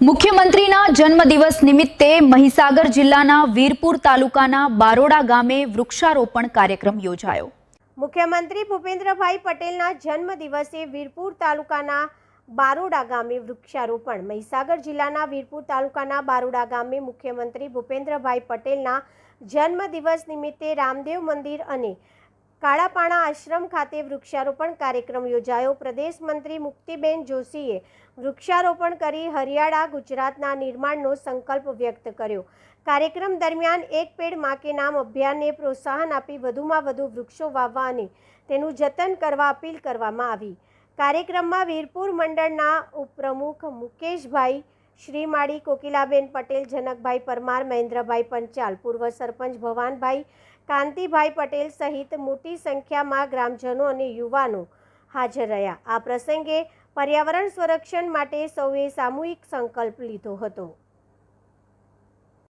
મુખ્યમંત્રીના જન્મદિવસ નિમિત્તે મહીસાગર જિલ્લાના વીરપુર તાલુકાના બારોડા ગામે વૃક્ષારોપણ કાર્યક્રમ યોજાયો। મુખ્યમંત્રી ભૂપેન્દ્રભાઈ પટેલના જન્મદિવસે વીરપુર તાલુકાના બારોડા ગામે વૃક્ષારોપણ। મહીસાગર જિલ્લાના વીરપુર તાલુકાના બારોડા ગામે મુખ્યમંત્રી ભૂપેન્દ્રભાઈ પટેલના જન્મદિવસ નિમિત્તે રામદેવ મંદિર અને કાળાપાણા આશ્રમ ખાતે વૃક્ષારોપણ કાર્યક્રમ યોજાયો। પ્રદેશ મંત્રી મુક્તિબેન જોશીએ વૃક્ષારોપણ કરી હરિયાળા ગુજરાતના નિર્માણનો સંકલ્પ વ્યક્ત કર્યો। કાર્યક્રમ દરમિયાન એક પેડ માં કે નામ અભિયાનને પ્રોત્સાહન આપી વધુમાં વધુ વૃક્ષો વાવવા અને તેનું જતન કરવા અપીલ કરવામાં આવી। કાર્યક્રમમાં વીરપુર મંડળના ઉપપ્રમુખ મુકેશભાઈ શ્રીમાળી, કોકિલાબેન પટેલ, જનકભાઈ પરમાર, મહેન્દ્રભાઈ પંચાલ, પૂર્વ સરપંચ ભવાનભાઈ, કાંતિભાઈ પટેલ સહિત મોટી સંખ્યામાં ગ્રામજનો અને યુવાનો હાજર રહ્યા। આ પ્રસંગે પર્યાવરણ સંરક્ષણ માટે સૌએ સામૂહિક સંકલ્પ લીધો હતો।